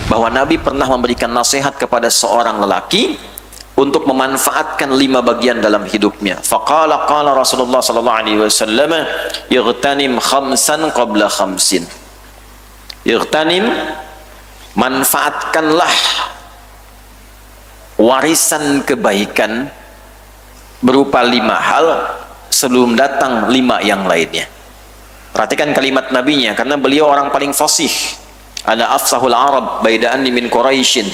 bahwa Nabi pernah memberikan nasihat kepada seorang lelaki untuk memanfaatkan 5 bagian dalam hidupnya. Faqala qala Rasulullah sallallahu alaihi wasallam, "Ightanim khamsan qabla khamsin." Ightanim, manfaatkanlah warisan kebaikan berupa 5 hal sebelum datang 5 yang lainnya. Perhatikan kalimat nabinya, karena beliau orang paling fasih. Ana afsahul Arab baida'anni min Quraisyin.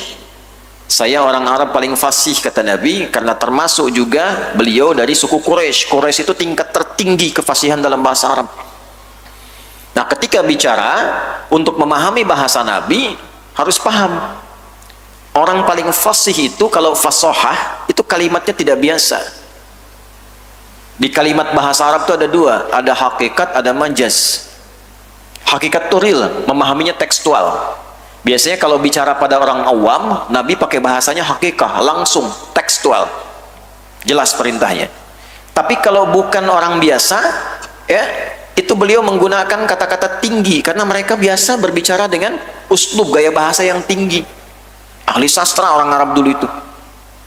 Saya orang Arab paling fasih, kata Nabi, karena termasuk juga beliau dari suku Quraisy. Quraisy itu tingkat tertinggi kefasihan dalam bahasa Arab. Nah, ketika bicara untuk memahami bahasa Nabi harus paham. Orang paling fasih itu kalau fasohah itu kalimatnya tidak biasa. Di kalimat bahasa Arab itu ada 2, ada hakikat, ada majaz. Hakikat itu real, memahaminya tekstual. Biasanya kalau bicara pada orang awam, Nabi pakai bahasanya hakikah, langsung, tekstual, jelas perintahnya. Tapi kalau bukan orang biasa, ya, itu beliau menggunakan kata-kata tinggi, karena mereka biasa berbicara dengan uslub, gaya bahasa yang tinggi. Ahli sastra orang Arab dulu itu.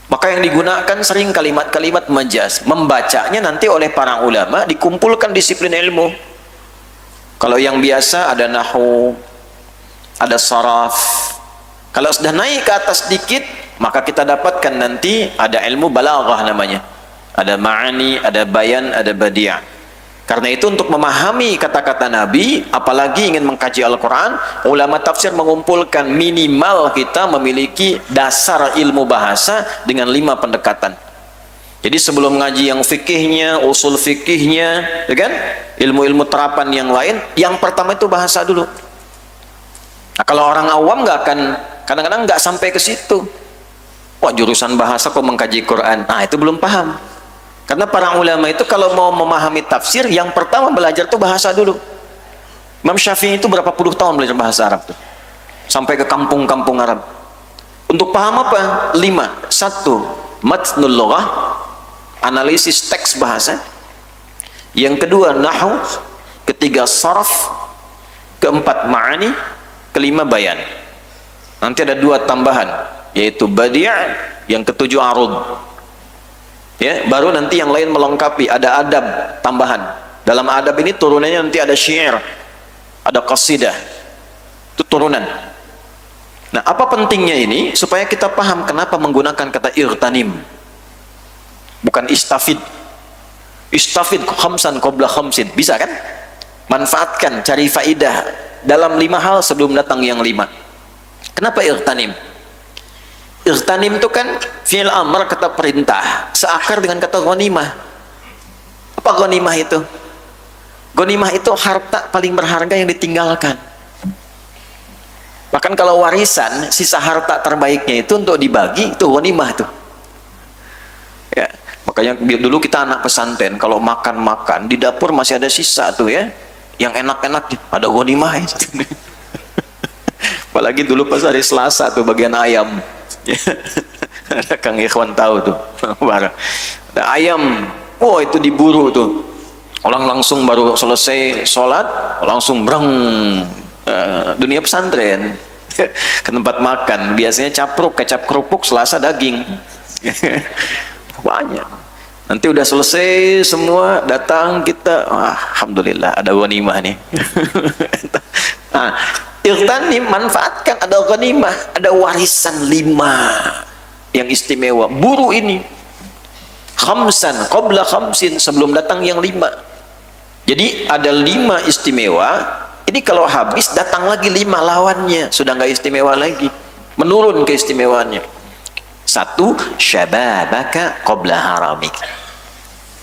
Maka yang digunakan sering kalimat-kalimat majaz. Membacanya nanti oleh para ulama dikumpulkan disiplin ilmu. Kalau yang biasa ada nahwu, ada saraf. Kalau sudah naik ke atas sedikit, maka kita dapatkan nanti ada ilmu balaghah namanya. Ada ma'ani, ada bayan, ada badi'ah. Karena itu untuk memahami kata-kata Nabi, apalagi ingin mengkaji Al-Quran, ulama tafsir mengumpulkan minimal kita memiliki dasar ilmu bahasa dengan 5 pendekatan. Jadi sebelum ngaji yang fikihnya, usul fikihnya, ya kan? Ilmu-ilmu terapan yang lain, yang pertama itu bahasa dulu. Nah, kalau orang awam nggak akan, kadang-kadang nggak sampai ke situ. Wah, jurusan bahasa kok mengkaji Quran? Nah, itu belum paham. Karena para ulama itu kalau mau memahami tafsir, yang pertama belajar itu bahasa dulu. Imam Syafi'i itu berapa puluh tahun belajar bahasa Arab tuh, sampai ke kampung-kampung Arab. Untuk paham apa? 5. 1. Matnul lughah, analisis teks bahasa. Yang kedua nahwu, ketiga saraf, keempat ma'ani, kelima bayan. Nanti ada 2 tambahan, yaitu badi', yang ketujuh arud. Ya, baru nanti yang lain melengkapi, ada adab tambahan. Dalam adab ini turunannya nanti ada syair, ada qasidah. Itu turunan. Nah, apa pentingnya ini? Supaya kita paham kenapa menggunakan kata irtanim, bukan istafid. Istafid khamsan qabla khamsin, bisa kan? Manfaatkan, cari faidah dalam 5 hal sebelum datang yang 5. Kenapa irtanim? Irtanim itu kan fi'il amr, kata perintah, seakar dengan kata ghanimah. Apa ghanimah itu? Ghanimah itu harta paling berharga yang ditinggalkan. Bahkan kalau warisan, sisa harta terbaiknya itu untuk dibagi, itu ghanimah tuh. Ya, makanya dulu kita anak pesantren, kalau makan-makan di dapur masih ada sisa tuh ya, yang enak-enak ada ghanimah ya. Apalagi dulu pas hari Selasa tuh bagian ayam. Ada Kang Ikhwan tahu tuh. Ada ayam, oh itu diburu tuh. Orang langsung baru selesai sholat, langsung breng, dunia pesantren ke tempat makan. Biasanya capruk, kecap kerupuk, Selasa daging. Banyak. Nanti udah selesai semua, datang kita, alhamdulillah ada ghanimah nih. Nah, irtanim, manfaatkan, ada ghanimah, ada warisan 5 yang istimewa. Buru ini khamsan qabla khamsin, sebelum datang yang 5. Jadi ada 5 istimewa. Ini kalau habis datang lagi 5 lawannya, sudah nggak istimewa lagi, menurun keistimewaannya. 1. Syababaka qabla haramik.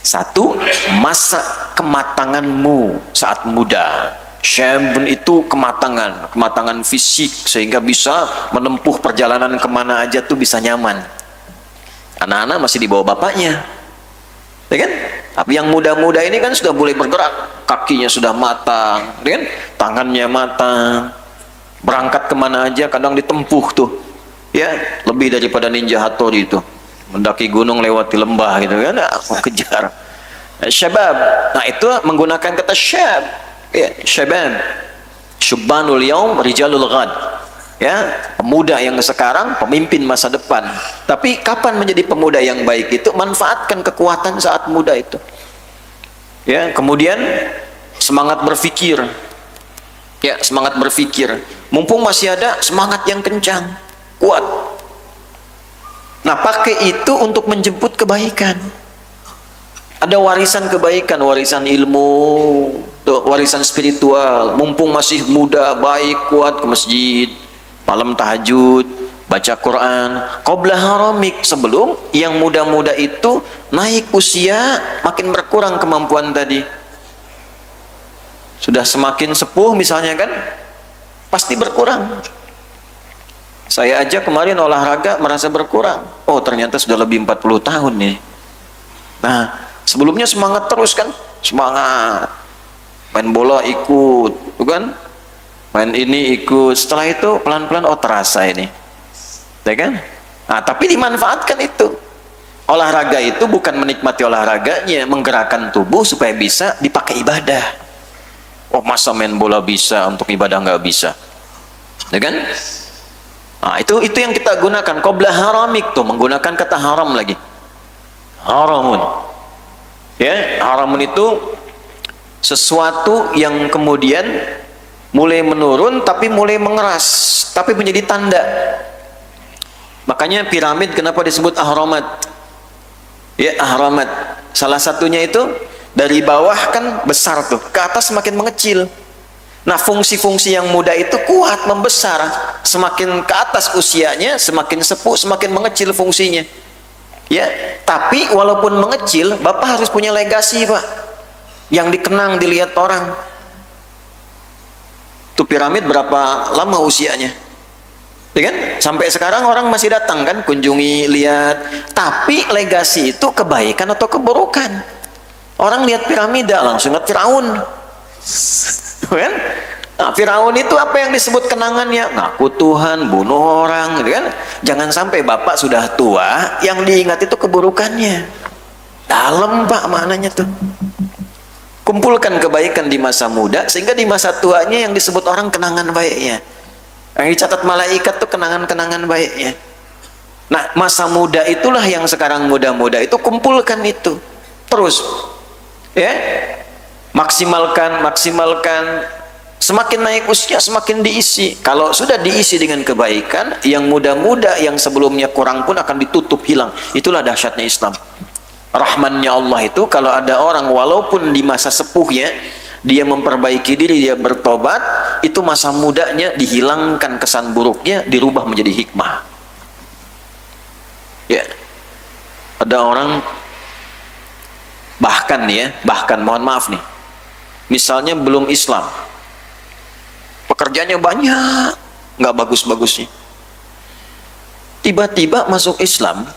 1. Masa kematanganmu saat muda. Syabun itu kematangan, kematangan fisik, sehingga bisa menempuh perjalanan kemana aja tuh bisa nyaman. Anak-anak masih di bawah bapaknya, ya kan? Tapi yang muda-muda ini kan sudah boleh bergerak, kakinya sudah matang, ya kan? Tangannya matang, berangkat kemana aja kadang ditempuh tuh, ya, lebih daripada ninja Hattori itu, mendaki gunung lewati lembah gitu kan, aku kejar. Syabab, nah itu menggunakan kata syab. Ya, syabab, syubbanul yaum rijalul ghad. Ya, pemuda yang sekarang pemimpin masa depan. Tapi kapan menjadi pemuda yang baik itu? Manfaatkan kekuatan saat muda itu. Ya, kemudian semangat berpikir. Ya, semangat berpikir. Mumpung masih ada semangat yang kencang, kuat. Nah, pakai itu untuk menjemput kebaikan. Ada warisan kebaikan, warisan ilmu, warisan spiritual. Mumpung masih muda, baik, kuat, ke masjid, malam tahajud, baca Quran. Qabla haramik, sebelum yang muda-muda itu naik usia, makin berkurang kemampuan tadi. Sudah semakin sepuh misalnya kan, pasti berkurang. Saya aja kemarin olahraga merasa berkurang. Oh, ternyata sudah lebih 40 tahun nih. Nah, sebelumnya semangat terus kan? Semangat. Main bola ikut, bukan? Main ini ikut. Setelah itu pelan-pelan oh terasa ini. Ya kan? Nah, tapi dimanfaatkan itu. Olahraga itu bukan menikmati olahraganya, menggerakkan tubuh supaya bisa dipakai ibadah. Oh, masa main bola bisa, untuk ibadah nggak bisa. Ya kan? Nah, itu yang kita gunakan. Qabla haramik tuh, menggunakan kata haram lagi. Haramun. Ya, haramun itu sesuatu yang kemudian mulai menurun tapi mulai mengeras, tapi menjadi tanda. Makanya piramid kenapa disebut ahramat? Ya, ahramat. Salah satunya itu dari bawah kan besar tuh, ke atas semakin mengecil. Nah, fungsi-fungsi yang muda itu kuat, membesar. Semakin ke atas usianya, semakin sepuh, semakin mengecil fungsinya. Ya, tapi walaupun mengecil, Bapak harus punya legasi, Pak. Yang dikenang, dilihat orang. Tuh piramid berapa lama usianya? Ya kan? Sampai sekarang orang masih datang kan, kunjungi, lihat. Tapi legasi itu kebaikan atau keburukan? Orang lihat piramida langsung lihat Firaun. Kan? Nah, Firaun itu apa yang disebut kenangannya? Ngaku Tuhan, bunuh orang, gitu kan? Jangan sampai Bapak sudah tua, yang diingat itu keburukannya. Dalam, Pak, maknanya tuh. Kumpulkan kebaikan di masa muda, sehingga di masa tuanya yang disebut orang kenangan baiknya. Yang dicatat malaikat tuh kenangan-kenangan baiknya. Nah, masa muda itulah yang sekarang muda-muda itu kumpulkan itu. Terus, ya. Maksimalkan, semakin naik usia semakin diisi. Kalau sudah diisi dengan kebaikan, yang muda-muda yang sebelumnya kurang pun akan ditutup, hilang. Itulah dahsyatnya Islam. Rahmannya Allah itu kalau ada orang walaupun di masa sepuhnya dia memperbaiki diri, dia bertobat, itu masa mudanya dihilangkan kesan buruknya, dirubah menjadi hikmah. Ya, ada orang bahkan mohon maaf nih, misalnya belum Islam, pekerjaannya banyak, nggak bagus-bagusnya, tiba-tiba masuk Islam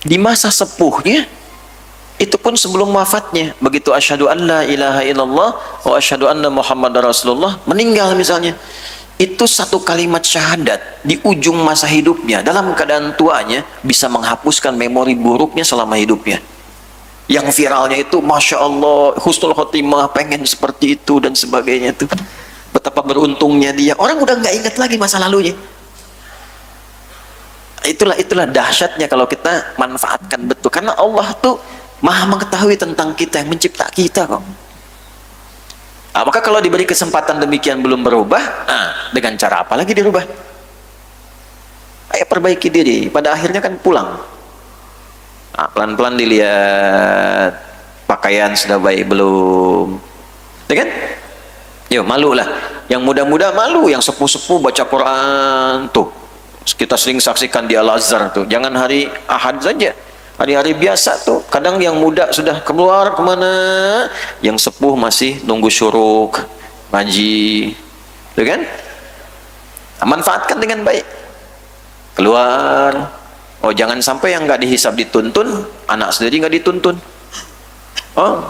di masa sepuhnya, itu pun sebelum wafatnya, begitu asyhadu an la ilaha illallah wa asyhadu anna muhammadar rasulullah, meninggal misalnya, itu satu kalimat syahadat di ujung masa hidupnya, dalam keadaan tuanya bisa menghapuskan memori buruknya selama hidupnya. Yang viralnya itu Masya Allah, husnul khotimah, pengen seperti itu dan sebagainya tuh. Betapa beruntungnya dia. Orang udah nggak ingat lagi masa lalunya. Itulah dahsyatnya kalau kita manfaatkan betul. Karena Allah tuh Maha mengetahui tentang kita, yang mencipta kita kok. Nah, maka kalau diberi kesempatan demikian belum berubah, dengan cara apa lagi dirubah? Ayo perbaiki diri. Pada akhirnya kan pulang. Nah, pelan-pelan dilihat pakaian sudah baik belum, ya kan? Yo, malu lah. Yang muda-muda malu, yang sepuh-sepuh baca Quran tuh. Kita sering saksikan di Al-Azhar tuh. Jangan hari Ahad saja, hari-hari biasa tuh. Kadang yang muda sudah keluar kemana, yang sepuh masih nunggu syuruk, ngaji, ya kan? Nah, manfaatkan dengan baik. Keluar. Oh, jangan sampai yang nggak dihisab dituntun, anak sendiri nggak dituntun. Oh,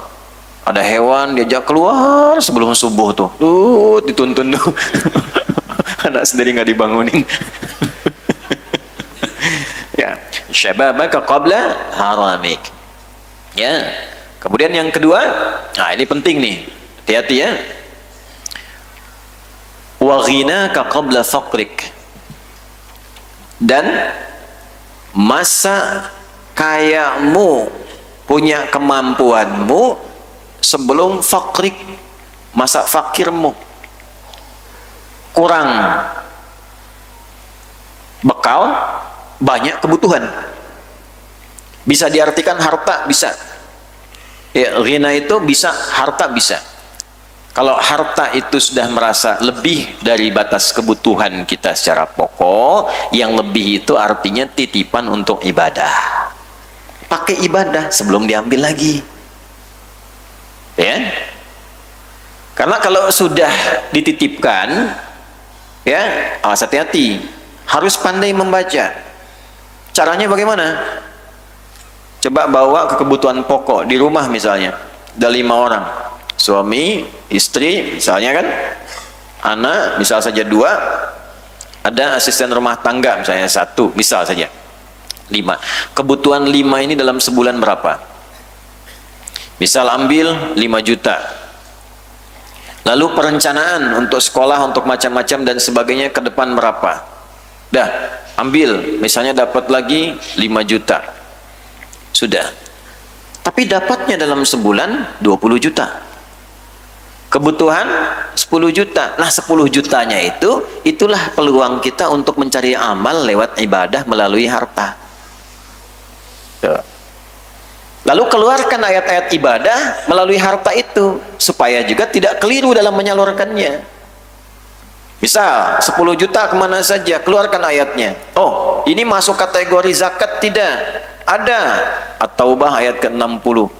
ada hewan diajak keluar sebelum subuh tuh, dituntun tuh. Anak sendiri nggak dibangunin. Ya, syababaka qabla haramik. Ya. Kemudian yang kedua, nah ini penting nih, hati-hati ya. Wa ghinaka qabla faqrik. dan masa kayamu, punya kemampuanmu sebelum fakrik, masa fakirmu, kurang bekal, banyak kebutuhan. Bisa diartikan harta, bisa ya, ghina itu bisa, harta bisa. Kalau harta itu sudah merasa lebih dari batas kebutuhan kita secara pokok, yang lebih itu artinya titipan untuk ibadah. Pakai ibadah sebelum diambil lagi. Ya. Karena kalau sudah dititipkan, ya, awas hati-hati. Harus pandai membaca. Caranya bagaimana? Coba bawa ke kebutuhan pokok di rumah misalnya. Ada 5 orang. Suami, istri, misalnya kan, anak, misal saja 2, ada asisten rumah tangga misalnya 1, misal saja 5. Kebutuhan 5 ini dalam sebulan berapa? Misal ambil 5 juta. Lalu perencanaan untuk sekolah, untuk macam-macam dan sebagainya ke depan berapa? Dah, ambil, misalnya dapat lagi 5 juta. Sudah. Tapi dapatnya dalam sebulan 20 juta. Kebutuhan 10 juta. Nah, 10 jutanya itulah peluang kita untuk mencari amal lewat ibadah melalui harta. Lalu keluarkan ayat-ayat ibadah melalui harta itu, supaya juga tidak keliru dalam menyalurkannya. Misal 10 juta kemana saja, keluarkan ayatnya. Oh, ini masuk kategori zakat tidak? Ada. At-Taubah ayat ke-60.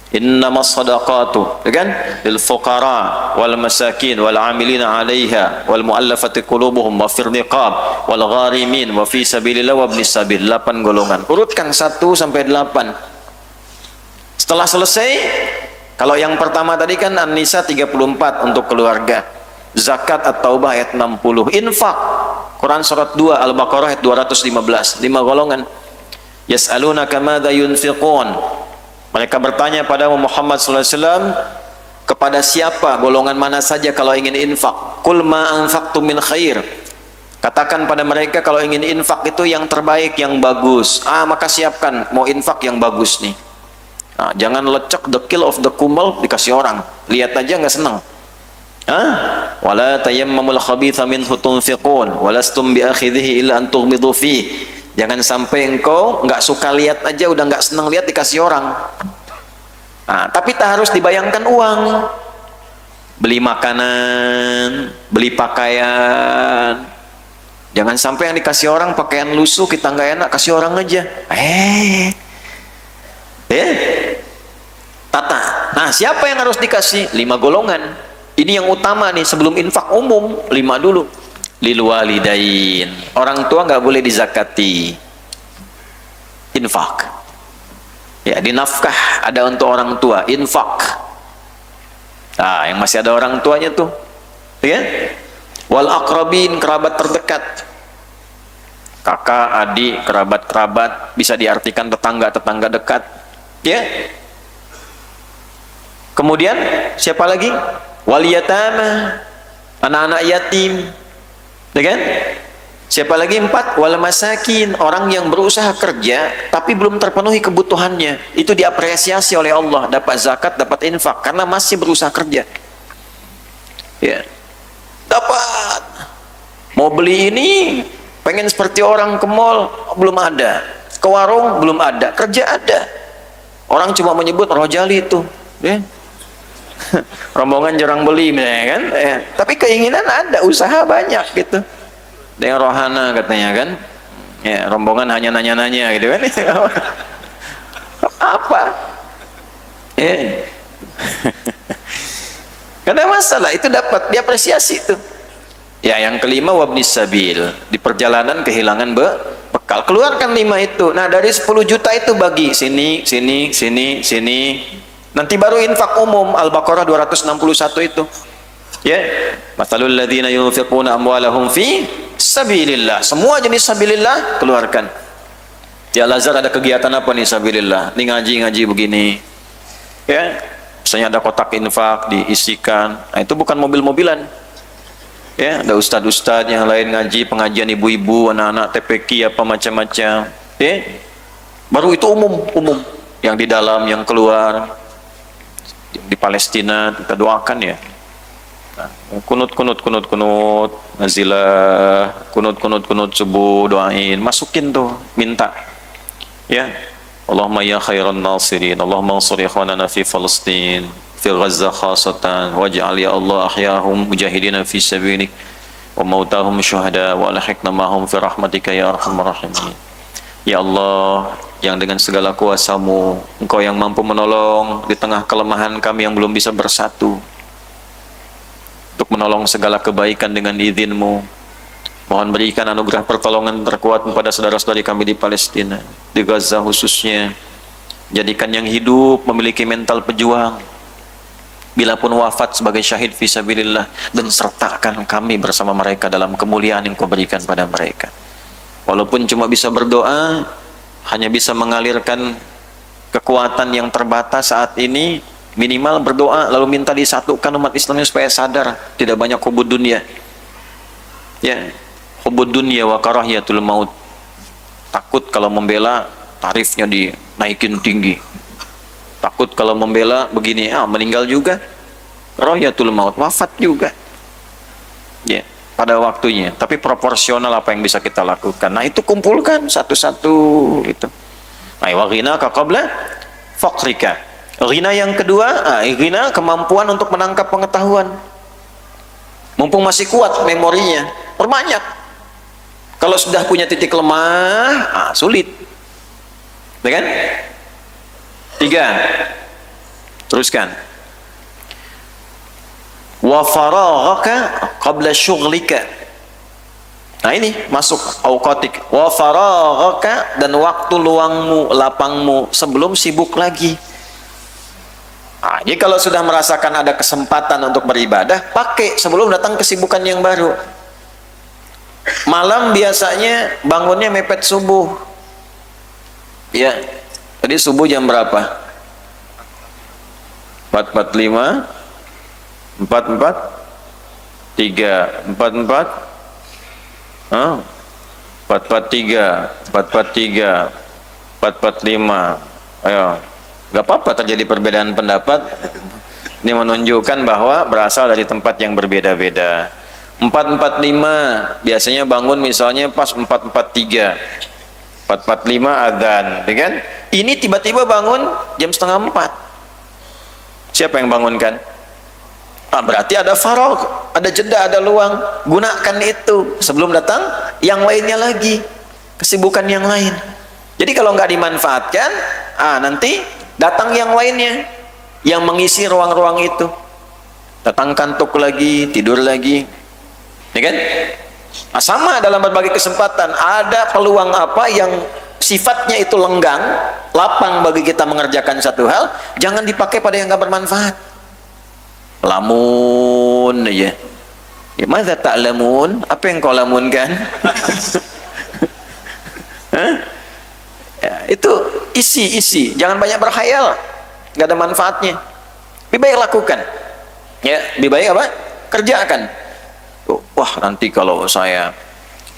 Innamas sadaqatu, kan? Lil fuqara wal masakin wal amilina 'alaiha wal mu'allafati qulubuhum wa fir riqab wal gharimin wa fi sabilillah wa ibnis sabil. 8 golongan. Urutkan 1 sampai 8. Setelah selesai, kalau yang pertama tadi kan An-Nisa 34 untuk keluarga. Zakat At-Taubah ayat 60. Infak Quran surat 2 Al-Baqarah ayat 215. 5 golongan. Yas'alunaka madza yunfiqun. Mereka bertanya pada Muhammad SAW, kepada siapa, golongan mana saja kalau ingin infak. Qul ma anfaqtum min khair. Katakan pada mereka kalau ingin infak itu yang terbaik, yang bagus. Maka siapkan, mau infak yang bagus nih. Jangan lecek the kill of the kumel dikasih orang. Lihat aja nggak senang. Wala tayammamul khabitha minhu tunfiqun walastum biakhidhihi illa an tughmidu fihi. Jangan sampai engkau nggak suka lihat aja, udah nggak senang lihat dikasih orang. Tapi tak harus dibayangkan uang. Beli makanan, beli pakaian. Jangan sampai yang dikasih orang pakaian lusuh, kita nggak enak, kasih orang aja. Tata. Nah, siapa yang harus dikasih? 5 golongan. Ini yang utama nih, sebelum infak umum, 5 dulu. Lil walidain, orang tua nggak boleh dizakati. Infak, ya, dinafkah ada untuk orang tua, infak. Yang masih ada orang tuanya tuh, ya. Wal aqrabin, kerabat terdekat, kakak, adik, kerabat-kerabat, bisa diartikan tetangga-tetangga dekat, ya. Kemudian siapa lagi? Wal yatama, anak-anak yatim. Kan? Siapa lagi? 4, wal masakin, orang yang berusaha kerja tapi belum terpenuhi kebutuhannya. Itu diapresiasi oleh Allah, dapat zakat, dapat infak karena masih berusaha kerja. Ya. Dapat. Mau beli ini, pengen seperti orang ke mall, belum ada. Ke warung belum ada, kerja ada. Orang cuma menyebut rojali itu, ya. Rombongan jarang beli, kan? Tapi keinginan ada, usaha banyak gitu. Dengan rohana katanya kan, ya, rombongan hanya nanya-nanya gitu kan. Apa? Karena masalah itu dapat diapresiasi itu. Ya, yang kelima wabnis sabil, di perjalanan kehilangan bekal. Keluarkan 5 itu. Nah, dari 10 juta itu bagi sini, sini, sini, sini. Nanti baru infak umum Al-Baqarah 261 itu. Ya, masalul ladzina yunfiquna amwalahum fi sabilillah. Semua jenis sabilillah keluarkan. Di Al-Azhar ada kegiatan apa nih sabilillah? Ini ngaji begini. Ya, misalnya ada kotak infak diisikan. Nah, itu bukan mobil-mobilan. Ya, ada ustadz-ustadz yang lain ngaji, pengajian ibu-ibu, anak-anak TPQ apa macam-macam. Ya, baru itu umum yang di dalam, yang keluar. Di Palestina kita doakan ya. Nah, kunut nazilah, kunut subuh, doain, masukin tuh, minta. Ya, Allahumma ya khairan nasirin, Allahumma ansur ikhwanana fi Palestin, fi Gaza khasatan, waj'al ya Allah ahyahum mujahidina fi sabilik wa mautahum syuhada wa alhiqna mahum fi rahmatika ya arhamar rahimin. Ya Allah, yang dengan segala kuasa-Mu, Engkau yang mampu menolong di tengah kelemahan kami yang belum bisa bersatu, untuk menolong segala kebaikan dengan izin-Mu. Mohon berikan anugerah pertolongan terkuat kepada saudara-saudari kami di Palestina, di Gaza khususnya. Jadikan yang hidup memiliki mental pejuang, bila pun wafat sebagai syahid fisabilillah, dan sertakan kami bersama mereka dalam kemuliaan yang Kau berikan pada mereka. Walaupun cuma bisa berdoa, hanya bisa mengalirkan kekuatan yang terbatas saat ini, minimal berdoa lalu minta disatukan umat Islamnya supaya sadar tidak banyak hubud dunia. Ya, hubud dunia wa karahiyatul maut. Takut kalau membela tarifnya dinaikin tinggi. Takut kalau membela begini, meninggal juga. Karahiyatul maut, wafat juga. Ya, pada waktunya, tapi proporsional apa yang bisa kita lakukan. Nah, itu kumpulkan satu-satu itu. Nah, wa ghinaka qabla faqrika. Ghina yang kedua, ghina kemampuan untuk menangkap pengetahuan. Mumpung masih kuat memorinya, perbanyak. Kalau sudah punya titik lemah, sulit. Ya kan? 3. Teruskan. Wa faraghaka qabla syughlika. Nah, ini masuk auqatik. Wa faraghaka, dan waktu luangmu, lapangmu sebelum sibuk lagi. Jadi kalau sudah merasakan ada kesempatan untuk beribadah, pakai sebelum datang kesibukan yang baru. Malam biasanya bangunnya mepet subuh. Ya. Tadi subuh jam berapa? 4:45, 4:43, 4:45. Ayo, gak apa-apa terjadi perbedaan pendapat. Ini menunjukkan bahwa berasal dari tempat yang berbeda-beda. 4:45 biasanya bangun misalnya pas 4:43, 4:45 adzan, ya kan? Ini tiba-tiba bangun jam 3:30. Siapa yang bangunkan? Berarti ada faragh, ada jeda, ada luang. Gunakan itu sebelum datang yang lainnya lagi, kesibukan yang lain. Jadi kalau nggak dimanfaatkan, nanti datang yang lainnya yang mengisi ruang-ruang itu. Datang kantuk lagi, tidur lagi, ya kan? Sama dalam berbagai kesempatan, ada peluang apa yang sifatnya itu lenggang, lapang bagi kita mengerjakan satu hal, jangan dipakai pada yang nggak bermanfaat. Lamun aja. Ya, madza ta'lamun? Apa yang kau lamunkan? Ya, itu isi, jangan banyak berkhayal, nggak ada manfaatnya. Lebih baik lakukan. Ya, lebih baik apa? Kerjakan. Wah, nanti kalau saya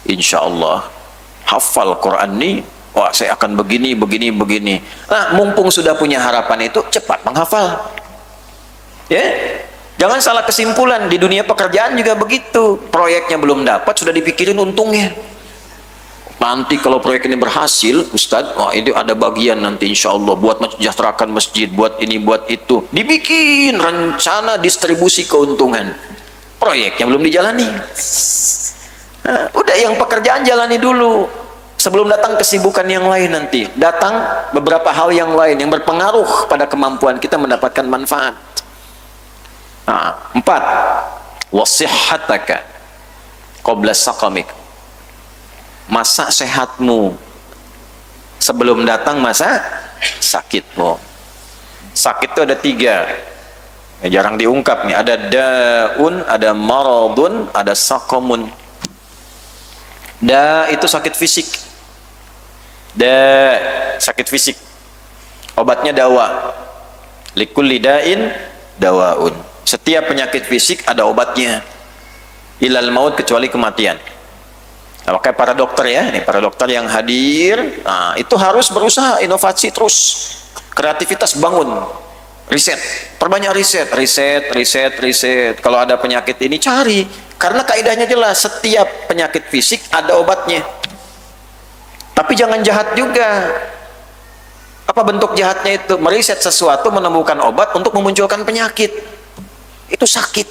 insya Allah hafal Quran nih, wah saya akan begini. Nah, mumpung sudah punya harapan itu, cepat menghafal. Ya, jangan salah kesimpulan. Di dunia pekerjaan juga begitu. Proyeknya belum dapat, sudah dipikirin untungnya. Nanti kalau proyek ini berhasil, Ustadz, ini ada bagian nanti insya Allah buat mensejahterakan masjid, buat ini, buat itu. Dibikin rencana distribusi keuntungan. Proyeknya belum dijalani. Udah, yang pekerjaan jalani dulu sebelum datang kesibukan yang lain. Nanti datang beberapa hal yang lain yang berpengaruh pada kemampuan kita mendapatkan manfaat. 4. Wasihhataka qabla saqamik. Masa sehatmu sebelum datang masa sakitmu. Sakit itu ada 3. Jarang diungkap nih. Ada daun, ada maradun, ada saqamun. Da itu sakit fisik. Sakit fisik. Obatnya dawa. Likulli da'in dawaun. Setiap penyakit fisik ada obatnya. ilal maut, kecuali kematian. Nah, makanya para dokter ya, ini para dokter yang hadir, nah, itu harus berusaha inovasi terus, kreativitas bangun, riset, perbanyak riset. Kalau ada penyakit ini cari, karena kaidahnya jelas, setiap penyakit fisik ada obatnya. Tapi jangan jahat juga. Apa bentuk jahatnya itu? Meriset sesuatu, menemukan obat untuk memunculkan penyakit. Itu sakit.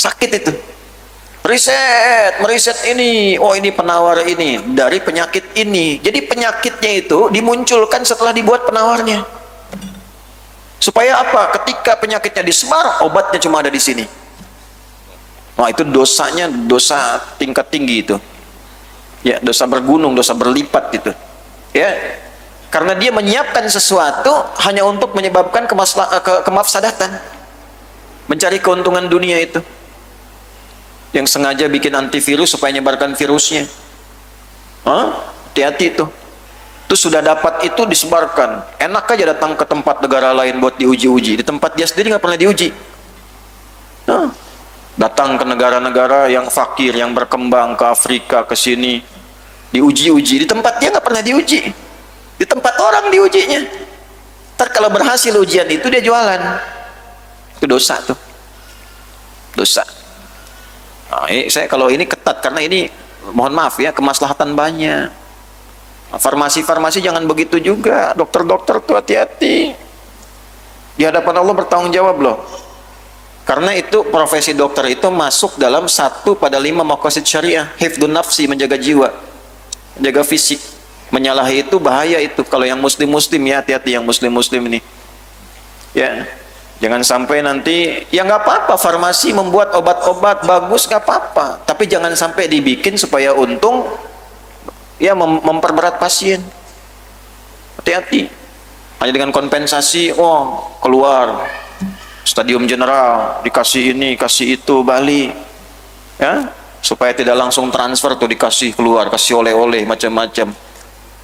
Sakit itu. Meriset ini, oh ini penawar ini dari penyakit ini. Jadi penyakitnya itu dimunculkan setelah dibuat penawarnya. Supaya apa? Ketika penyakitnya disebar, obatnya cuma ada di sini. Wah, itu dosanya dosa tingkat tinggi itu. Ya, dosa bergunung, dosa berlipat gitu. Ya. Karena dia menyiapkan sesuatu hanya untuk menyebabkan kemafsadatan. Mencari keuntungan dunia itu. Yang sengaja bikin antivirus supaya menyebarkan virusnya. Hati-hati itu. Itu sudah dapat itu disebarkan. Enak aja datang ke tempat negara lain buat diuji-uji. Di tempat dia sendiri nggak pernah diuji. Datang ke negara-negara yang fakir, yang berkembang, ke Afrika, ke sini, diuji-uji. Di tempat dia nggak pernah diuji. Di tempat orang diujinya. Ntar kalau berhasil ujian itu dia jualan. Itu dosa tuh. Dosa. Nah, saya kalau ini ketat karena ini mohon maaf ya, kemaslahatan banyak. Farmasi-farmasi jangan begitu juga. Dokter-dokter tuh hati-hati. Di hadapan Allah bertanggung jawab loh. Karena itu profesi dokter itu masuk dalam 1/5 maqasid syariah. Hifdun nafsi, menjaga jiwa, menjaga fisik. Menyalahi itu bahaya itu. Kalau yang muslim-muslim ya hati-hati, yang muslim-muslim ini. Ya. Jangan sampai nanti, ya nggak apa-apa farmasi membuat obat-obat bagus, nggak apa-apa. Tapi jangan sampai dibikin supaya untung, ya memperberat pasien. Hati-hati. Hanya dengan kompensasi, oh keluar Stadium General, dikasih ini, kasih itu, Bali, ya, supaya tidak langsung transfer tuh dikasih keluar, kasih oleh-oleh macam-macam.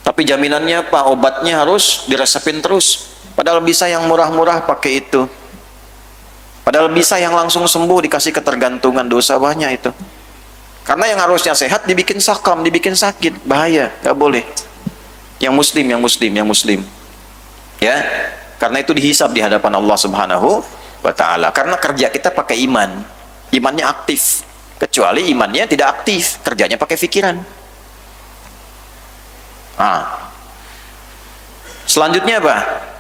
Tapi jaminannya apa? Obatnya harus diresepin terus. Padahal bisa yang murah-murah pakai itu. Padahal bisa yang langsung sembuh dikasih ketergantungan, dosa banyak itu. Karena yang harusnya sehat dibikin sakam, dibikin sakit, bahaya, nggak boleh. Yang muslim. Ya, karena itu dihisab di hadapan Allah Subhanahu wa Ta'ala. Karena kerja kita pakai iman, imannya aktif. Kecuali imannya tidak aktif, kerjanya pakai pikiran. Selanjutnya apa?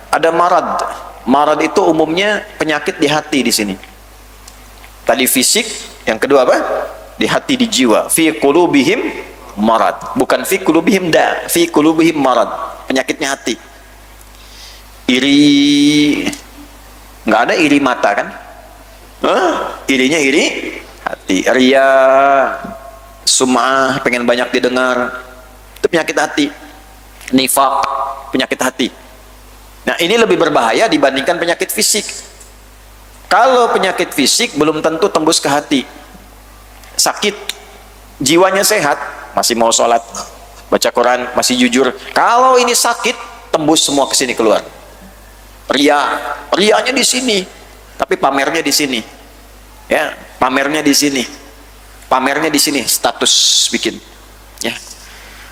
Ada marad. Marad itu umumnya penyakit di hati di sini. Tadi fisik, yang kedua apa? Di hati, di jiwa. Fi qulubihim marad. Bukan fi qulubihim da, fi qulubihim marad. Penyakitnya hati. Iri, nggak ada iri mata kan? Irinya iri hati. Ria, sum'ah, pengen banyak didengar. Itu penyakit hati. Nifaq, penyakit hati. Nah, ini lebih berbahaya dibandingkan penyakit fisik. Kalau penyakit fisik belum tentu tembus ke hati. Sakit, jiwanya sehat, masih mau sholat, baca Quran, masih jujur. Kalau ini sakit, tembus semua ke sini keluar. Rianya di sini, tapi pamernya di sini. Ya, pamernya di sini. Pamernya di sini, status bikin. Ya.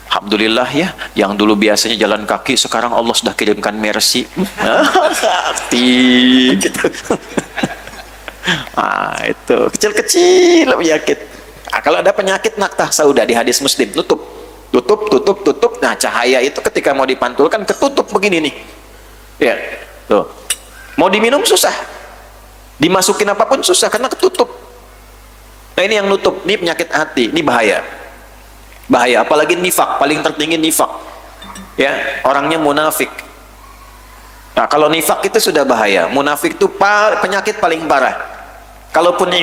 Alhamdulillah ya, yang dulu biasanya jalan kaki sekarang Allah sudah kirimkan mercy. Hati gitu. Itu kecil-kecil penyakit. Kalau ada penyakit naktah sauda di hadis Muslim, tutup. Nah, cahaya itu ketika mau dipantulkan ketutup begini nih. Ya, tuh. Mau diminum susah. Dimasukin apapun susah karena ketutup. Nah, ini yang nutup, ini penyakit hati, ini bahaya. Bahaya, apalagi nifak, paling tertinggi nifak. Ya, orangnya munafik. Nah, kalau nifak itu sudah bahaya. Munafik itu penyakit paling parah. Kalaupun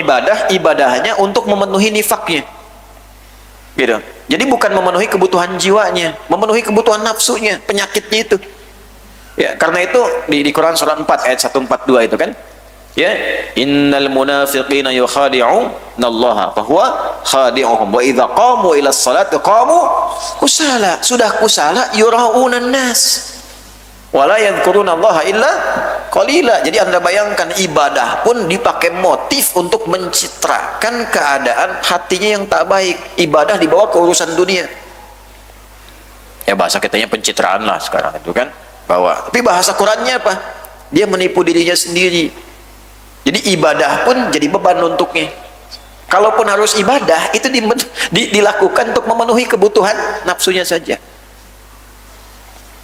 ibadahnya untuk memenuhi nifaknya. Gitu. Jadi bukan memenuhi kebutuhan jiwanya, memenuhi kebutuhan nafsunya, penyakitnya itu. Ya, karena itu di Quran surat 4 ayat 142 itu kan. Ya, innal munafiqina yukhadi'unallaha fa huwa khadi'uhum wa idza qamu ila sholati qamu kusala. Sudah kusala yura'unan nas wa la yadhkurunallaha illa qalila. Jadi Anda bayangkan, ibadah pun dipakai motif untuk mencitrakan keadaan hatinya yang tak baik. Ibadah dibawa ke urusan dunia. Ya bahasa kitanya pencitraan lah sekarang itu kan. Tapi bahasa Qurannya apa? Dia menipu dirinya sendiri. Jadi ibadah pun jadi beban untuknya. Kalaupun harus ibadah, itu dilakukan untuk memenuhi kebutuhan nafsunya saja.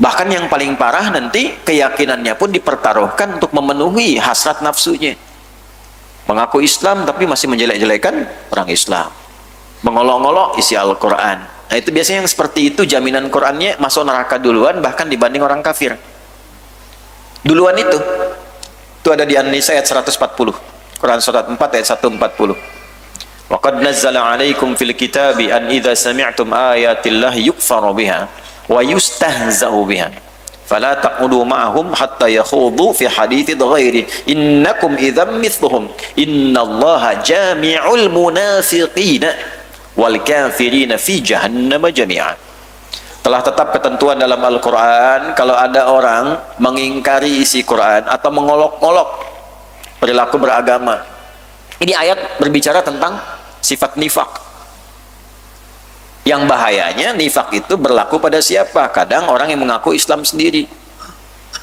Bahkan yang paling parah nanti, keyakinannya pun dipertaruhkan untuk memenuhi hasrat nafsunya. Mengaku Islam tapi masih menjelek-jelekan orang Islam. Mengolok-olok isi Al-Quran. Nah itu biasanya yang seperti itu, jaminan Qurannya masuk neraka duluan bahkan dibanding orang kafir. Duluan itu. Itu ada di An-Nisa ayat 140. Quran surat 4 ayat 140. Wa qad nazzala 'alaikum fil kitabi an idza sami'tum ayatillahi yukfaru biha wa yustahza'u biha fala taqudu ma'ahum hatta yakhudu fi haditsin ghairi innakum idzam mithluhum innallaha jami'ul munafiqina wal kafirina fi jahannam jami'a. Telah tetap ketentuan dalam Al-Quran, kalau ada orang mengingkari isi Quran atau mengolok-olok perilaku beragama. Ini ayat berbicara tentang sifat nifak. Yang bahayanya, nifak itu berlaku pada siapa? Kadang orang yang mengaku Islam sendiri.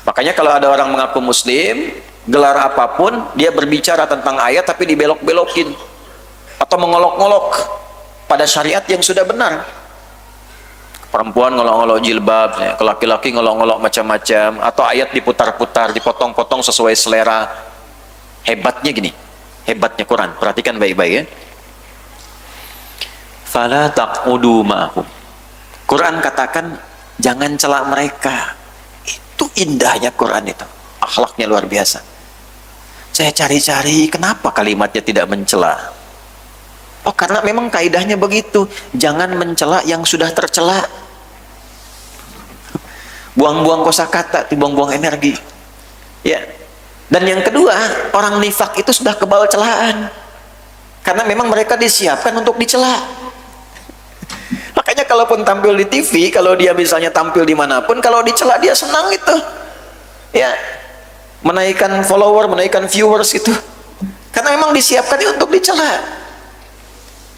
Makanya kalau ada orang mengaku Muslim, gelar apapun, dia berbicara tentang ayat tapi dibelok-belokin atau mengolok-olok pada syariat yang sudah benar. Perempuan ngolok-ngolok jilbab, ya. Laki-laki ngolok-ngolok macam-macam, atau ayat diputar-putar, dipotong-potong sesuai selera. Hebatnya gini, hebatnya Quran, perhatikan baik-baik ya. Fala taqudu ma'hum. Quran katakan jangan cela mereka. Itu indahnya Quran itu. Akhlaknya luar biasa. Saya cari-cari kenapa kalimatnya tidak mencela. Oh karena memang kaidahnya begitu. Jangan mencela yang sudah tercela. Buang-buang kosakata, buang-buang energi. Ya. Dan yang kedua, orang nifak itu sudah kebal celaan. Karena memang mereka disiapkan untuk dicela. Makanya kalaupun tampil di TV, kalau dia misalnya tampil dimanapun, kalau dicela dia senang itu. Ya, menaikkan follower, menaikkan viewers itu. Karena memang disiapkan untuk dicela.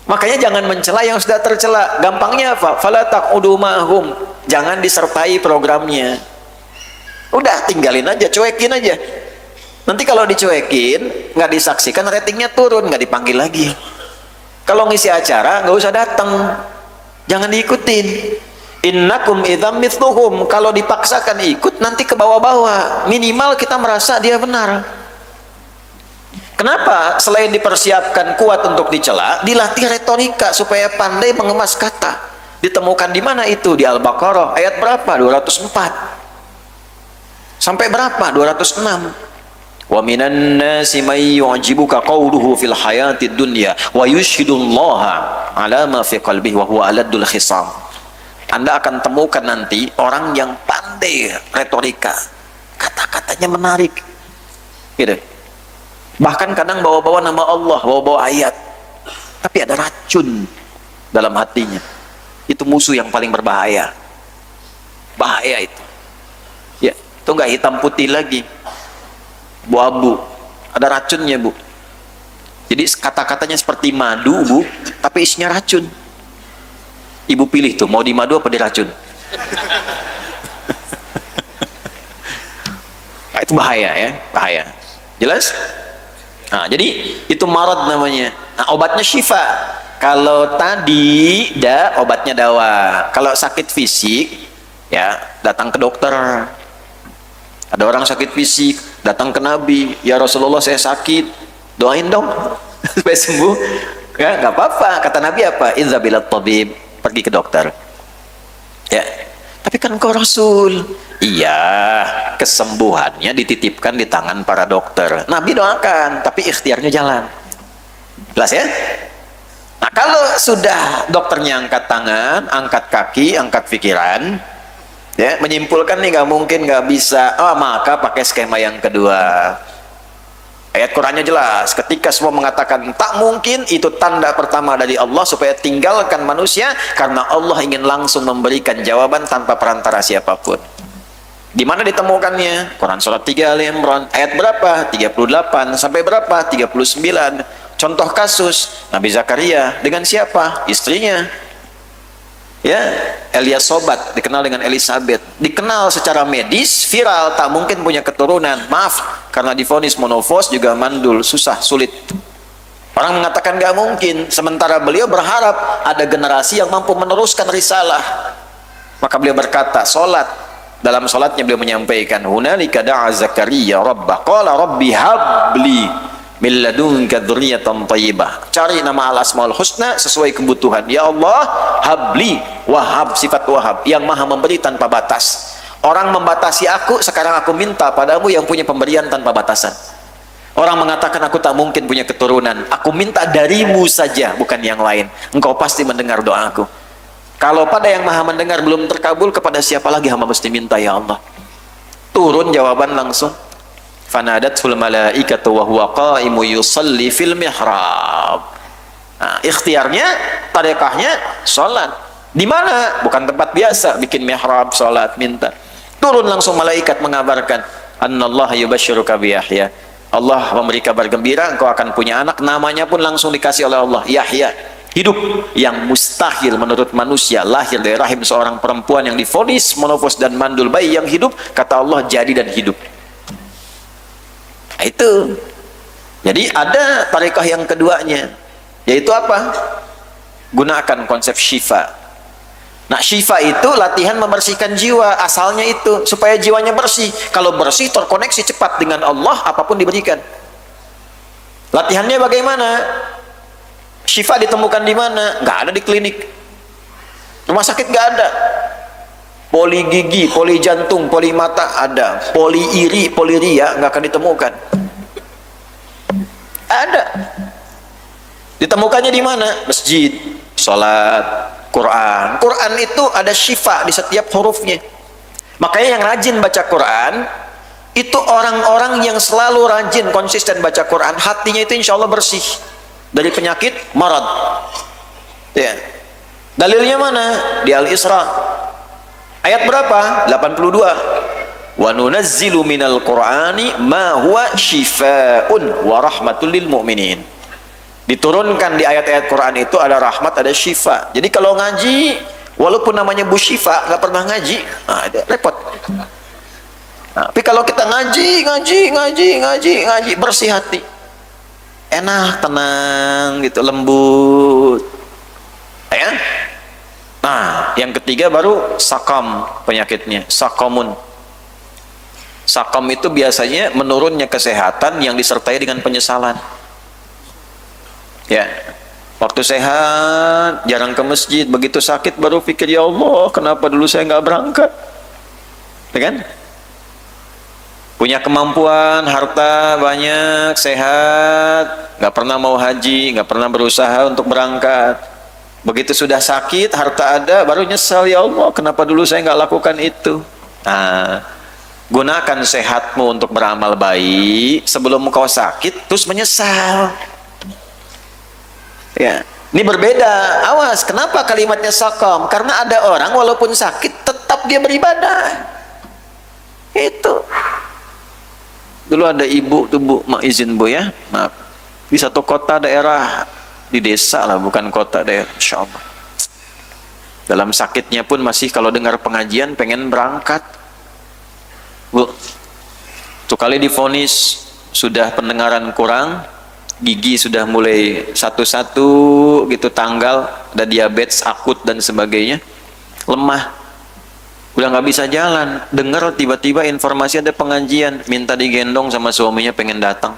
Makanya jangan mencela yang sudah tercela. Gampangnya apa? Fala taqudu ma'hum. Jangan disertai programnya. Udah tinggalin aja, cuekin aja. Nanti kalau dicuekin, nggak disaksikan, ratingnya turun, nggak dipanggil lagi. Kalau ngisi acara, nggak usah datang, jangan diikutin. Innakum idzam mithluhum. Kalau dipaksakan ikut, nanti ke bawah-bawah. Minimal kita merasa dia benar. Kenapa? Selain dipersiapkan kuat untuk dicela, dilatih retorika supaya pandai mengemas kata. Ditemukan di mana itu? Di Al-Baqarah ayat berapa? 204 sampai berapa? 206. Wa minan nasi may yu'jibuka qawluhu fil hayatid dunya wa yushhidullaha ala ma fi qalbihi wa huwa aladul khisam. Anda akan temukan nanti orang yang pandai retorika, kata-katanya menarik gitu. Bahkan kadang bawa-bawa nama Allah, bawa-bawa ayat, tapi ada racun dalam hatinya. Itu musuh yang paling berbahaya. Bahaya itu. Ya, itu enggak hitam putih lagi. Bu-abu, ada racunnya bu. Jadi kata-katanya seperti madu bu, tapi isinya racun. Ibu pilih tuh, mau di madu apa di racun? Nah, itu bahaya ya, bahaya. Jelas? Nah, jadi itu marad namanya. Nah, obatnya syifa. Kalau tadi obatnya dawa. Kalau sakit fisik, ya datang ke dokter. Ada orang sakit fisik, datang ke Nabi, ya Rasulullah saya sakit, doain dong supaya sembuh. Ya nggak apa-apa, kata Nabi apa? Idza bilat tabib, pergi ke dokter. Ya, tapi kan kau Rasul. Iya, kesembuhannya dititipkan di tangan para dokter. Nabi doakan, tapi ikhtiarnya jalan. Jelas ya? Nah kalau sudah dokternya angkat tangan, angkat kaki, angkat pikiran, ya, menyimpulkan nih nggak mungkin, nggak bisa, maka pakai skema yang kedua. Ayat Qurannya jelas, ketika semua mengatakan tak mungkin, itu tanda pertama dari Allah supaya tinggalkan manusia, karena Allah ingin langsung memberikan jawaban tanpa perantara siapapun. Di mana ditemukannya? Quran surat 3 Ali Imran ayat berapa? 38 sampai berapa? 39. Contoh kasus Nabi Zakaria dengan siapa? Istrinya. Ya, Eliasobat dikenal dengan Elizabeth. Dikenal secara medis, viral, tak mungkin punya keturunan. Maaf, karena divonis monofos juga mandul, susah, sulit. Orang mengatakan gak mungkin, sementara beliau berharap ada generasi yang mampu meneruskan risalah. Maka beliau berkata, sholat. Dalam sholatnya beliau menyampaikan, hunalika da'a Zakaria rabbah, qala rabbi habli min ladunka dzurriyyatan thayyibah. Cari nama al-asmaul husna sesuai kebutuhan. Ya Allah, habli, wahab, sifat wahab, yang maha memberi tanpa batas. Orang membatasi aku, sekarang aku minta padamu yang punya pemberian tanpa batasan. Orang mengatakan aku tak mungkin punya keturunan, aku minta darimu saja, bukan yang lain. Engkau pasti mendengar doaku. Kalau pada yang maha mendengar belum terkabul, kepada siapa lagi hamba mesti minta, ya Allah? Turun jawaban langsung. Fanadatul malaikatu wa huwa qaimu yusalli fil mihrab. Nah, ikhtiarnya, tarekahnya salat. Di mana? Bukan tempat biasa, bikin mihrab, salat, minta. Turun langsung malaikat mengabarkan, annallaha yubashshiruka bi Yahya. Allah memberi kabar gembira, engkau akan punya anak, namanya pun langsung dikasih oleh Allah, Yahya. Hidup yang mustahil menurut manusia, lahir dari rahim seorang perempuan yang divonis monofos dan mandul, bayi yang hidup, kata Allah jadi dan hidup. Nah, itu. Jadi ada tarekah yang keduanya, yaitu apa? Gunakan konsep syifa. Nah, syifa itu latihan membersihkan jiwa, asalnya itu supaya jiwanya bersih. Kalau bersih, terkoneksi cepat dengan Allah, apapun diberikan. Latihannya bagaimana? Syifa ditemukan di mana? Nggak ada di klinik. Rumah sakit nggak ada. Poli gigi, poli jantung, poli mata ada. Poli iri, poli ria nggak akan ditemukan. Ada. Ditemukannya di mana? Masjid, sholat, Quran. Quran itu ada syifa di setiap hurufnya. Makanya yang rajin baca Quran itu orang-orang yang selalu rajin, konsisten baca Quran, hatinya itu insya Allah bersih dari penyakit marad. Ya. Dalilnya mana? Di Al-Isra ayat berapa? 82. Wa nunazzilu minal Qur'ani ma huwa syifaa'un wa rahmatul lil mu'minin. Diturunkan di ayat-ayat Quran itu ada rahmat, ada syifa. Jadi kalau ngaji, walaupun namanya Bu Syifa, nggak pernah ngaji, nah, repot. Nah, tapi kalau kita ngaji, bersih hati, enak, tenang gitu, lembut, ya. Nah, yang ketiga baru sakam penyakitnya, sakamun. Sakam itu biasanya menurunnya kesehatan yang disertai dengan penyesalan. Ya, waktu sehat jarang ke masjid, begitu sakit baru pikir, ya Allah, kenapa dulu saya nggak berangkat? Ya kan? Punya kemampuan, harta banyak, sehat, nggak pernah mau haji, nggak pernah berusaha untuk berangkat. Begitu sudah sakit, harta ada, baru nyesal, ya Allah, kenapa dulu saya nggak lakukan itu? Nah, gunakan sehatmu untuk beramal baik sebelum kau sakit, terus menyesal. Ya, ini berbeda. Awas, kenapa kalimatnya sakam? Karena ada orang walaupun sakit tetap dia beribadah. Itu. Dulu ada ibu tuh Bu, mak izin Bu ya, maaf, di satu kota daerah, di desa lah, bukan kota daerah, insya Allah. Dalam sakitnya pun masih kalau dengar pengajian pengen berangkat. Bu, tuh kali divonis sudah pendengaran kurang, gigi sudah mulai satu-satu gitu, tanggal, ada diabetes akut dan sebagainya, lemah, udah nggak bisa jalan. Dengar tiba-tiba informasi ada pengajian, minta digendong sama suaminya, pengen datang.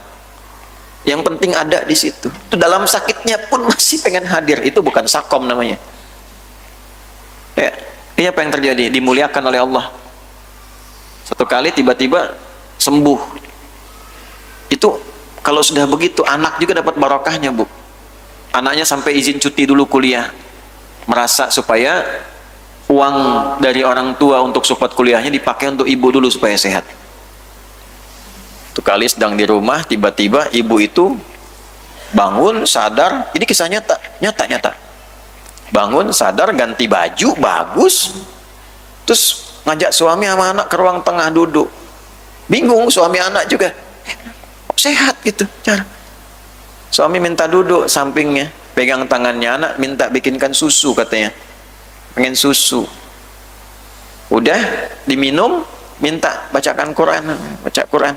Yang penting ada di situ. Itu dalam sakitnya pun masih pengen hadir. Itu bukan sakom namanya. Ya, ini apa yang terjadi? Dimuliakan oleh Allah. Satu kali tiba-tiba sembuh. Itu kalau sudah begitu, anak juga dapat barokahnya Bu. Anaknya sampai izin cuti dulu kuliah, merasa supaya uang dari orang tua untuk support kuliahnya dipakai untuk ibu dulu supaya sehat. Tuh kali sedang di rumah, tiba-tiba ibu itu bangun, sadar. Ini kisah nyata. Bangun, sadar, ganti baju, bagus. Terus ngajak suami sama anak ke ruang tengah duduk. Bingung suami anak juga. Sehat gitu cara. Suami minta duduk sampingnya, pegang tangannya, anak minta bikinkan susu katanya. Pengen susu. Udah diminum, minta bacakan Quran, baca Quran.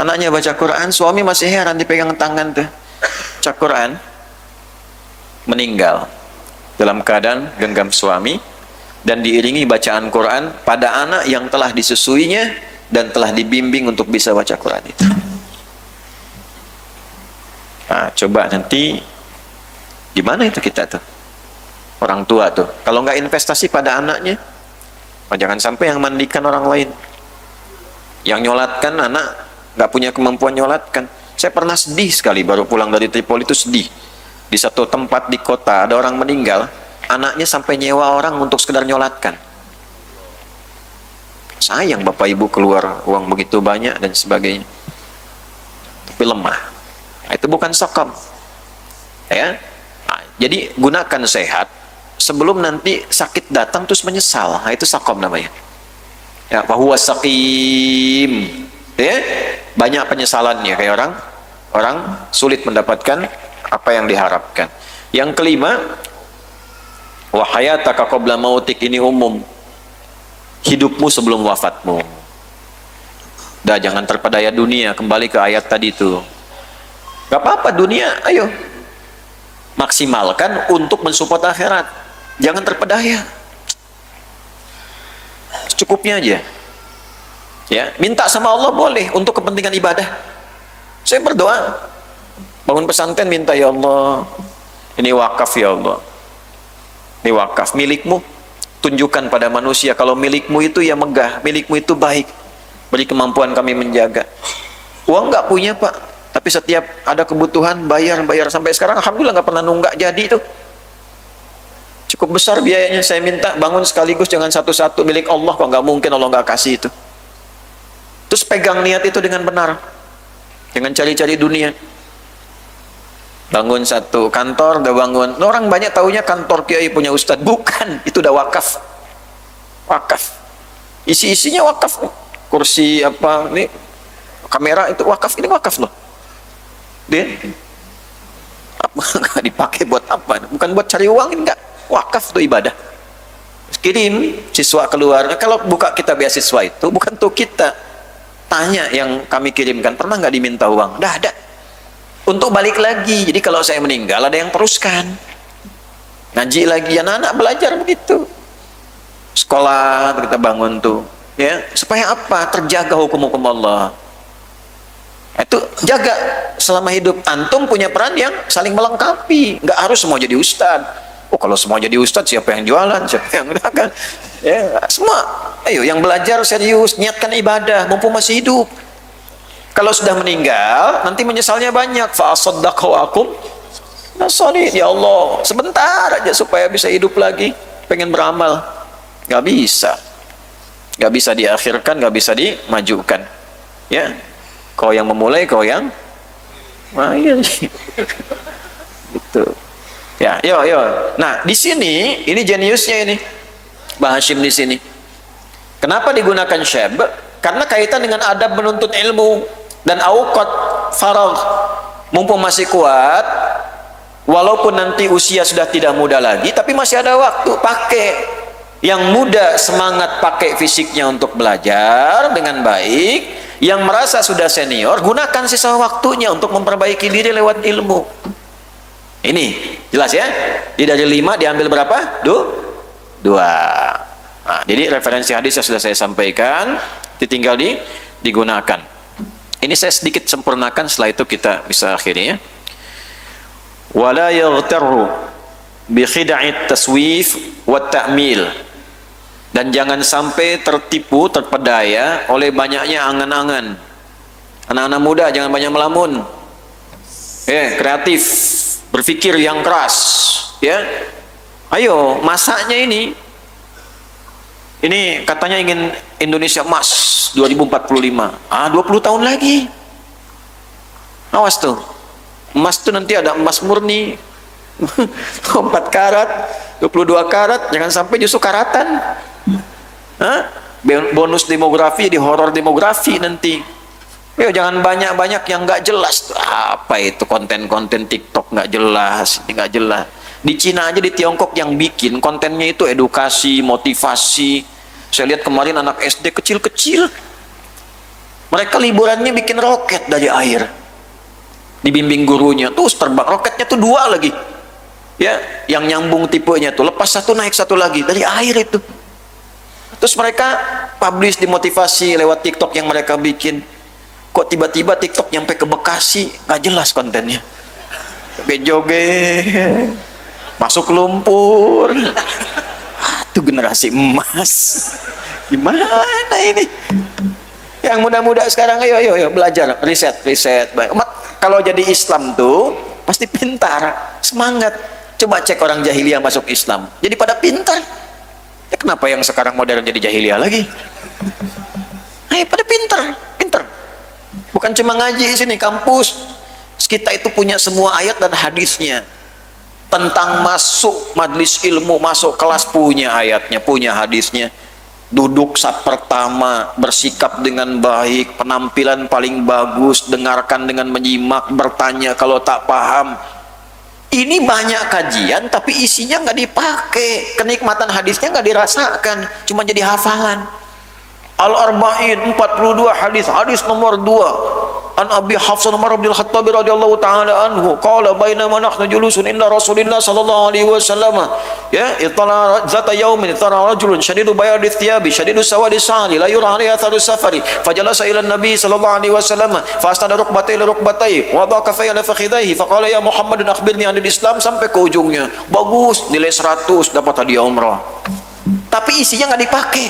Anaknya baca Quran, suami masih heran dipegang tangan tuh. Baca Quran, meninggal dalam keadaan genggam suami dan diiringi bacaan Quran pada anak yang telah disusuinya dan telah dibimbing untuk bisa baca Quran itu. Nah, coba nanti gimana itu kita tuh orang tua tuh kalau nggak investasi pada anaknya, jangan sampai yang mandikan orang lain, yang nyolatkan anak nggak punya kemampuan nyolatkan. Saya pernah sedih sekali baru pulang dari Tripoli itu, sedih di satu tempat di kota ada orang meninggal, anaknya sampai nyewa orang untuk sekedar nyolatkan. Sayang bapak ibu keluar uang begitu banyak dan sebagainya, tapi lemah. Nah, itu bukan sokam ya. Nah, jadi gunakan sehat sebelum nanti sakit datang terus menyesal. Nah, itu sokam namanya ya, bahwa sakim ya, banyak penyesalannya, kayak orang sulit mendapatkan apa yang diharapkan. Yang kelima, wa hayataka qabla mautik, ini umum, hidupmu sebelum wafatmu. Dah, jangan terpedaya dunia, kembali ke ayat tadi itu. Gak apa-apa dunia, ayo maksimalkan untuk mensupport akhirat, jangan terpedaya, secukupnya aja ya. Minta sama Allah boleh untuk kepentingan ibadah. Saya berdoa bangun pesantren, minta ya Allah, ini wakaf ya Allah, ini wakaf milikmu, tunjukkan pada manusia kalau milikmu itu ya megah, milikmu itu baik, beri kemampuan kami menjaga. Uang nggak punya pak, tapi setiap ada kebutuhan bayar sampai sekarang alhamdulillah nggak pernah nunggak jadi itu. Cukup besar biayanya, saya minta bangun sekaligus, jangan satu-satu, milik Allah kok, nggak mungkin Allah nggak kasih itu. Terus pegang niat itu dengan benar, jangan cari-cari dunia. Bangun satu kantor, udah bangun, orang banyak taunya kantor kiai punya ustadz, bukan, itu udah wakaf. Wakaf isi-isinya wakaf, kursi apa ini, kamera itu wakaf, ini wakaf loh. Dia apa dipakai buat apa, bukan buat cari uang, enggak. Wakaf itu ibadah. Kirim siswa keluar, kalau buka kita beasiswa itu bukan untuk kita, tanya yang kami kirimkan pernah nggak diminta uang, dah ada untuk balik lagi. Jadi kalau saya meninggal ada yang teruskan ngaji lagi, anak-anak belajar begitu. Sekolah kita bangun tuh ya, supaya apa? Terjaga hukum-hukum Allah. Itu jaga selama hidup. Antum punya peran yang saling melengkapi, nggak harus semua jadi ustadz. Oh, kalau semua jadi ustadz, siapa yang jualan, siapa yang dagang ya, semua ayo yang belajar serius, niatkan ibadah mumpung masih hidup. Kalau sudah meninggal nanti menyesalnya banyak. Fa'asaddaqu akum nasolid, ya Allah sebentar aja supaya bisa hidup lagi, pengen beramal, nggak bisa diakhirkan, nggak bisa dimajukan ya. Kau yang memulai, kau yang iya gitu ya. Yo. Nah di sini ini jeniusnya ini Mbah Hashim di sini. Kenapa digunakan syab? Karena kaitan dengan adab menuntut ilmu dan auqat faragh, mumpung masih kuat, walaupun nanti usia sudah tidak muda lagi, tapi masih ada waktu. Pakai yang muda, semangat pakai fisiknya untuk belajar dengan baik. Yang merasa sudah senior, gunakan sisa waktunya untuk memperbaiki diri lewat ilmu. Ini jelas ya. Jadi dari 5 diambil berapa? 2. Nah, jadi referensi hadis yang sudah saya sampaikan, tinggal digunakan. Ini saya sedikit sempurnakan, setelah itu kita bisa akhiri ya. Wala yaghtarru bi khida'it taswif wa ta'mil. Dan jangan sampai tertipu, terpedaya oleh banyaknya angan-angan. Anak-anak muda jangan banyak melamun. Kreatif, berpikir yang keras, ya. Ayo, masaknya ini katanya ingin Indonesia emas 2045. 20 tahun lagi. Awas tuh. Emas tuh nanti ada emas murni 4 karat, 22 karat, jangan sampai justru karatan. Hah? Bonus demografi di horor demografi nanti. Yo, jangan banyak-banyak yang nggak jelas. Apa itu konten-konten TikTok nggak jelas, ini nggak jelas. Di Cina aja, di Tiongkok yang bikin kontennya itu edukasi, motivasi. Saya lihat kemarin anak SD kecil-kecil, mereka liburannya bikin roket dari air, dibimbing gurunya, terus terbang roketnya tuh 2 lagi, ya, yang nyambung tipenya tuh, lepas satu naik satu lagi dari air itu. Terus mereka publish di motivasi lewat TikTok yang mereka bikin. Kok tiba-tiba TikTok nyampe ke Bekasi, nggak jelas kontennya, joget, masuk lumpur. Itu generasi emas. Gimana ini? Yang muda-muda sekarang, ayo belajar, riset. Kalau jadi Islam tuh pasti pintar, semangat. Coba cek orang jahiliyah masuk Islam, jadi pada pintar. Ya, kenapa yang sekarang modern jadi jahiliyah lagi? Ayo pada pintar. Bukan cuma ngaji di sini, kampus kita itu punya semua ayat dan hadisnya. Tentang masuk majelis ilmu, masuk kelas, punya ayatnya, punya hadisnya. Duduk saat pertama, bersikap dengan baik, penampilan paling bagus, dengarkan dengan menyimak, bertanya kalau tak paham. Ini banyak kajian tapi isinya nggak dipakai, kenikmatan hadisnya nggak dirasakan, cuma jadi hafalan. Al-Arba'in 42 hadis nomor 2 an Abi Hafsan Umar bin Khattab radhiyallahu taala anhu qala bainama nahnu julusun inda Rasulillah sallallahu alaihi wasallam ya itala zata yaumin tara rajulun shadidu bayadi thiyabi shadidu sawadi sa'li la yura alaihi atharu safari fajalasa ila nabi sallallahu alaihi wasallam fastada rukbatai li rukbatai wa daqa fi ala fakhidaihi faqala ya Muhammad akhbirni anil Islam sampai ke ujungnya. Bagus, nilai 100, dapat hadiah umrah. Tapi isinya nggak dipakai.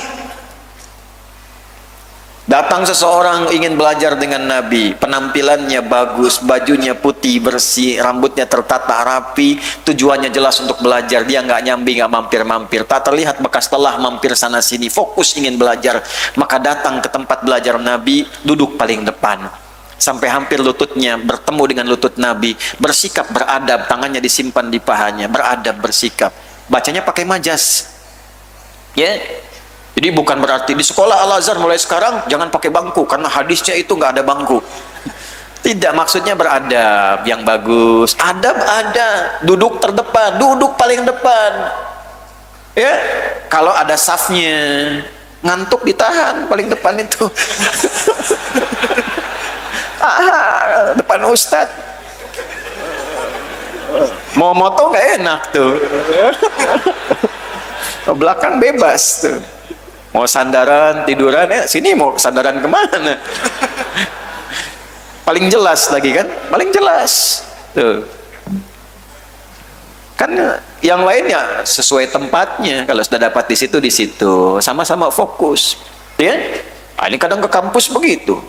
Datang seseorang ingin belajar dengan Nabi, penampilannya bagus, bajunya putih bersih, rambutnya tertata rapi, tujuannya jelas untuk belajar. Dia nggak nyambi, nggak mampir-mampir, tak terlihat bekas telah mampir sana sini, fokus ingin belajar. Maka datang ke tempat belajar Nabi, duduk paling depan, sampai hampir lututnya bertemu dengan lutut Nabi, bersikap beradab, tangannya disimpan di pahanya, beradab, bersikap. Bacanya pakai majas, ya. Jadi bukan berarti di sekolah Al-Azhar mulai sekarang jangan pakai bangku karena hadisnya itu nggak ada bangku. Tidak, maksudnya beradab yang bagus. Adab ada, duduk terdepan, duduk paling depan. Ya, kalau ada safnya, ngantuk ditahan paling depan itu. Depan Ustadz. Mau moto nggak enak tuh. Belakang bebas tuh. Mau sandaran, tiduran, sini mau sandaran kemana? Paling jelas lagi kan? Paling jelas. Tuh. Kan yang lainnya sesuai tempatnya. Kalau sudah dapat di situ, sama-sama fokus. Ya? Nah, ini kadang ke kampus begitu.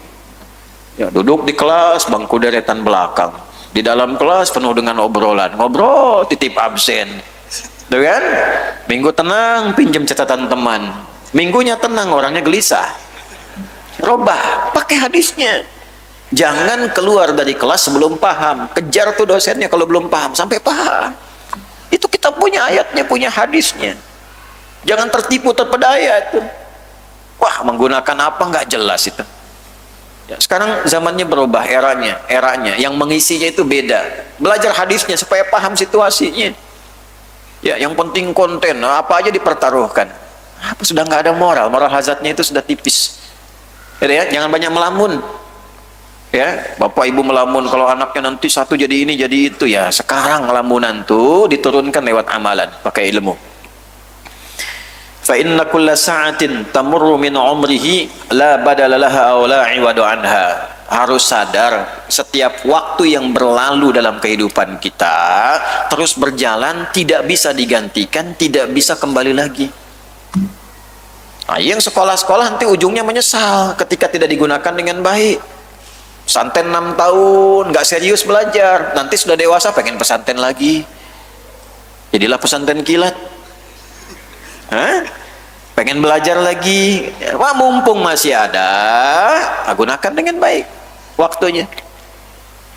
Ya, duduk di kelas, bangku deretan belakang. Di dalam kelas penuh dengan obrolan. Ngobrol, titip absen. Tuh kan? Minggu tenang, pinjam catatan teman. Minggunya tenang, orangnya gelisah. Robah, pakai hadisnya. Jangan keluar dari kelas sebelum paham. Kejar tuh dosennya kalau belum paham sampai paham. Itu kita punya ayatnya, punya hadisnya. Jangan tertipu terpedaya itu. Wah, menggunakan apa nggak jelas itu. Ya, sekarang zamannya berubah, eranya. Yang mengisinya itu beda. Belajar hadisnya supaya paham situasinya. Ya, yang penting konten, apa aja dipertaruhkan. Apa sudah nggak ada moral hazardnya itu sudah tipis. Ya, jangan banyak melamun. Ya, bapak ibu melamun kalau anaknya nanti satu jadi ini jadi itu, ya sekarang lamunan tuh diturunkan lewat amalan, pakai ilmu. Fa inna kulla sa'atin tamurru min umrihi la badala laha aw la iwadu anha. Harus sadar setiap waktu yang berlalu dalam kehidupan kita terus berjalan, tidak bisa digantikan, tidak bisa kembali lagi. Nah, yang sekolah-sekolah nanti ujungnya menyesal ketika tidak digunakan dengan baik. Pesantren 6 tahun, nggak serius belajar, nanti sudah dewasa pengen pesantren lagi. Jadilah pesantren kilat. Hah? Pengen belajar lagi. Wah, mumpung masih ada, gunakan dengan baik waktunya.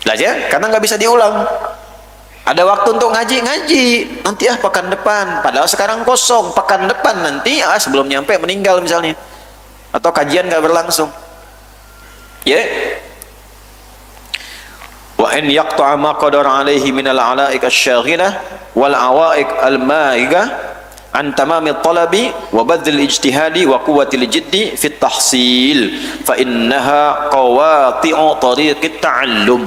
Belajar, karena nggak bisa diulang. Ada waktu untuk ngaji, nanti pekan depan, padahal sekarang kosong, pekan depan nanti sebelum nyampe meninggal misalnya, atau kajian nggak berlangsung. Ya. Wa in yaqta'a ma qadara alaihi min al-'ala'iq asy-syaghilah wal 'awa'iq al-ma'iqah an tamamit talabi wa badhil ijtihadi wa quwwatil jiddi fit tahsil fa innaha qawati'u tariqit ta'allum.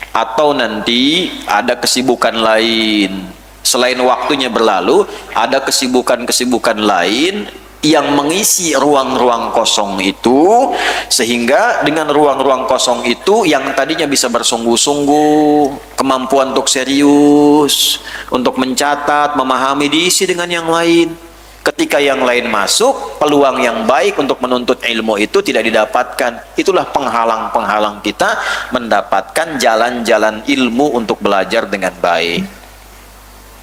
Atau nanti ada kesibukan lain selain waktunya berlalu, ada kesibukan-kesibukan lain yang mengisi ruang-ruang kosong itu, sehingga dengan ruang-ruang kosong itu yang tadinya bisa bersungguh-sungguh, kemampuan untuk serius, untuk mencatat, memahami, diisi dengan yang lain. Ketika yang lain masuk, peluang yang baik untuk menuntut ilmu itu tidak didapatkan. Itulah penghalang-penghalang kita mendapatkan jalan-jalan ilmu untuk belajar dengan baik.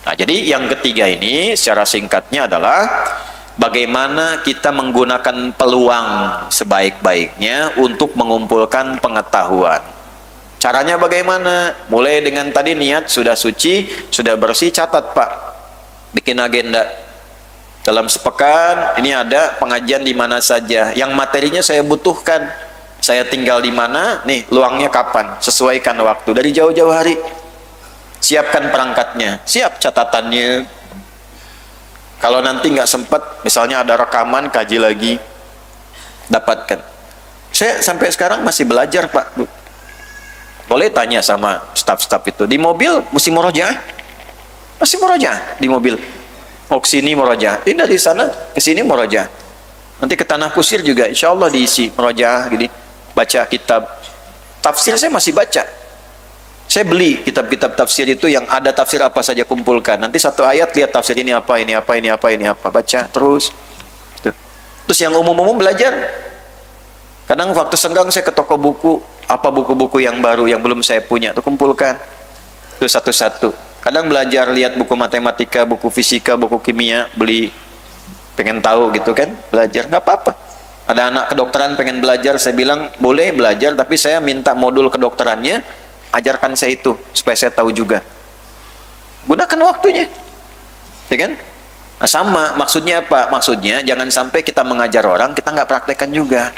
Nah, jadi yang ketiga ini secara singkatnya adalah bagaimana kita menggunakan peluang sebaik-baiknya untuk mengumpulkan pengetahuan. Caranya bagaimana? Mulai dengan tadi niat sudah suci, sudah bersih, catat Pak. Bikin agenda. Dalam sepekan ini ada pengajian di mana saja, yang materinya saya butuhkan, saya tinggal di mana, nih luangnya kapan, sesuaikan waktu dari jauh-jauh hari. Siapkan perangkatnya, siap catatannya. Kalau nanti nggak sempat, misalnya ada rekaman, kaji lagi, dapatkan. Saya sampai sekarang masih belajar Pak, Bu. Boleh tanya sama staf-staf itu, di mobil mesti murojaah, masih murojaah di mobil. Oh kesini murojaah, ini dari sana ke sini murojaah. Nanti ke Tanah Kusir juga insya Allah diisi murojaah gini. Baca kitab tafsir saya masih baca. Saya beli kitab-kitab tafsir itu yang ada tafsir apa saja kumpulkan. Nanti satu ayat lihat tafsir ini apa, ini apa, ini apa, ini apa, baca terus. Terus yang umum-umum belajar. Kadang waktu senggang saya ke toko buku, apa buku-buku yang baru yang belum saya punya, itu kumpulkan. Itu satu-satu. Kadang belajar, lihat buku matematika, buku fisika, buku kimia, beli, pengen tahu gitu kan, belajar, nggak apa-apa. Ada anak kedokteran pengen belajar, saya bilang boleh belajar, tapi saya minta modul kedokterannya, ajarkan saya itu, supaya saya tahu juga. Gunakan waktunya, ya kan? Nah, sama, maksudnya apa? Maksudnya jangan sampai kita mengajar orang, kita nggak praktekkan juga.